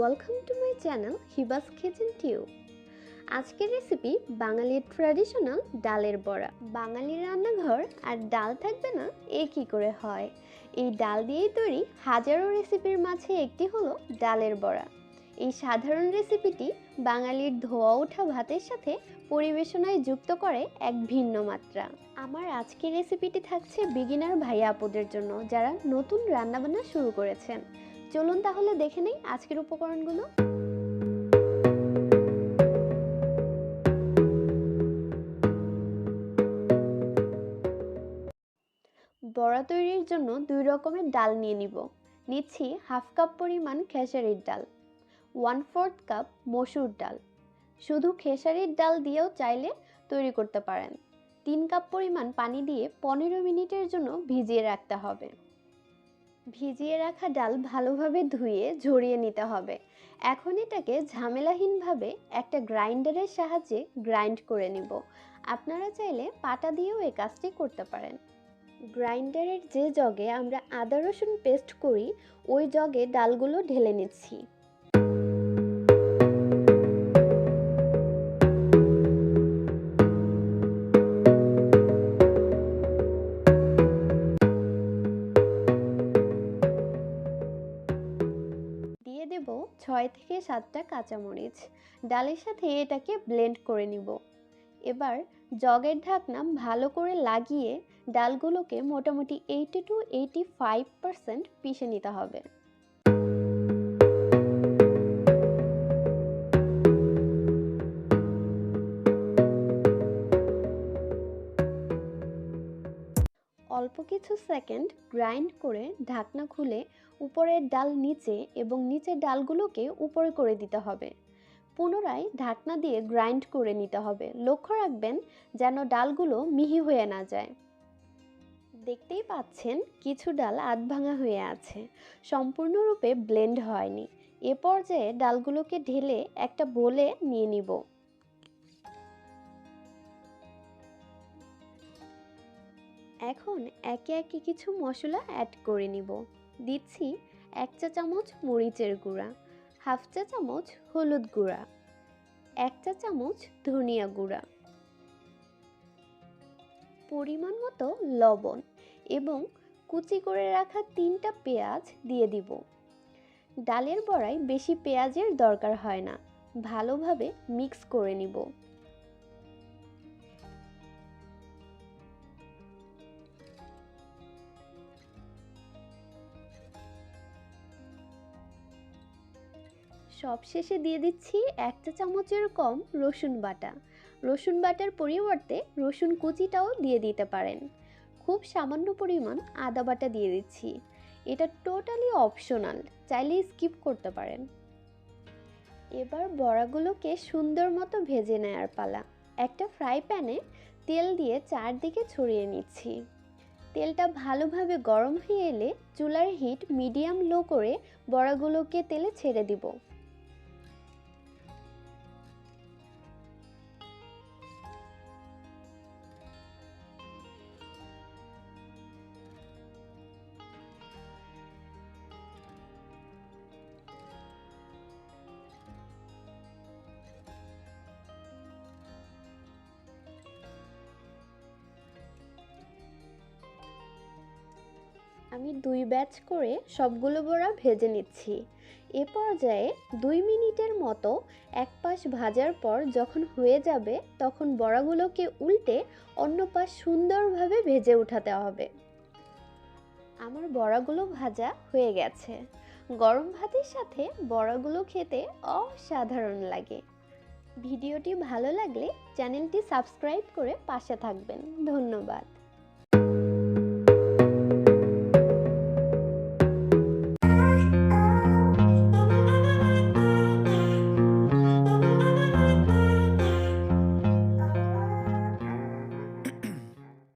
Welcome to my channel Hiba's kitchen tube. আজকের recipe বাঙালির traditional ডালের বড়া। বাঙালির রান্নাঘর আর ডাল থাকবে না, এ কি করে হয়? এই ডাল দিয়েই তৈরি হাজারো রেসিপির মাঝে একটি হলো ডালের বড়া। এই সাধারণ রেসিপিটি বাঙালির ধোয়া ওঠা ভাতের সাথে পরিবেশনায় যুক্ত করে এক ভিন্ন মাত্রা। আমার আজকের রেসিপিটি থাকছে বিগিনার ভাই আপুদের জন্য, যারা নতুন রান্নাবান্না শুরু করেছেন। চলুন তাহলে দেখে নেই আজকের উপকরণগুলো। বড়া তৈরির জন্য দুই রকমের ডাল নিয়ে নিচ্ছি হাফ কাপ পরিমাণ খেসারির ডাল, 1/4 কাপ মসুর ডাল। শুধু খেসারির ডাল দিয়েও চাইলে তৈরি করতে পারেন। 3 কাপ পরিমাণ পানি দিয়ে 15 মিনিটের জন্য ভিজিয়ে রাখতে হবে। ভিজিয়ে রাখা ডাল ভালোভাবে ধুয়ে ঝরিয়ে নিতে হবে। এখন এটাকে ঝামেলাহীনভাবে একটা গ্রাইন্ডারের সাহায্যে গ্রাইন্ড করে নিব। আপনারা চাইলে পাটা দিয়েও এই কাজটি করতে পারেন। গ্রাইন্ডারের যে জগে আমরা আদা রসুন পেস্ট করি, ওই জগে ডালগুলো ঢেলে নিচ্ছি। দিয়ে দেব 6 থেকে 7টা কাঁচামরিচ। ডালের সাথে এটাকে ব্লেন্ড করে নিব। এবার জগের ঢাকনা ভালো করে লাগিয়ে ডালগুলোকে মোটামুটি 80 to 85% পিষে নিতে হবে। অল্প কিছু সেকেন্ড গ্রাইন্ড করে ঢাকনা খুলে উপরের ডাল নিচে এবং নিচের ডালগুলোকে উপরে করে দিতে হবে। পুনরায় ঢাকনা দিয়ে গ্রাইন্ড করে নিতে হবে। লক্ষ্য রাখবেন যেন ডালগুলো মিহি হয়ে না যায়। দেখতেই পাচ্ছেন কিছু ডাল আধ ভাঙা হয়ে আছে, সম্পূর্ণরূপে ব্লেন্ড হয়নি। এ পর্যায়ে ডালগুলোকে ঢেলে একটা বোলে নিয়ে নিব। এখন একে একে কিছু মশলা অ্যাড করে নিব। দিচ্ছি 1 চা চামচ মরিচের গুঁড়া, হাফ চা চামচ হলুদ গুঁড়া, 1 চা চামচ ধনিয়া গুঁড়া, পরিমাণ মতো লবণ এবং কুচি করে রাখা 3টা পেঁয়াজ দিয়ে দিব। ডালের বড়ায় বেশি পেঁয়াজের দরকার হয় না। ভালোভাবে মিক্স করে নিব। সবশেষে দিয়ে দিচ্ছি 1 চা চামচের কম রসুন বাটা। রসুন বাটার পরিবর্তে রসুন কুচিটাও দিয়ে দিতে পারেন। খুব সামান্য পরিমাণ আদা বাটা দিয়ে দিচ্ছি। এটা টোটালি অপশনাল, চাইলে স্কিপ করতে পারেন। এবার বড়াগুলোকে সুন্দর মতো ভেজে নেওয়ার পালা। একটা ফ্রাই প্যানে তেল দিয়ে চারদিকে ছড়িয়ে নিচ্ছি। তেলটা ভালোভাবে গরম হয়ে এলে চুলার হিট মিডিয়াম লো করে বড়াগুলোকে তেলে ছেড়ে দিব। আমি 2 ব্যাচ করে সবগুলো বড়া ভেজে নিচ্ছি। এ পর্যায়ে 2 মিনিটের মতো এক পাশ ভাজার পর যখন হয়ে যাবে, তখন বড়াগুলোকে উল্টে অন্য পাশ সুন্দরভাবে ভেজে উঠাতে হবে। আমার বড়াগুলো ভাজা হয়ে গেছে। গরম ভাতের সাথে বড়াগুলো খেতে অসাধারণ লাগে। ভিডিওটি ভালো লাগলে চ্যানেলটি সাবস্ক্রাইব করে পাশে থাকবেন। ধন্যবাদ।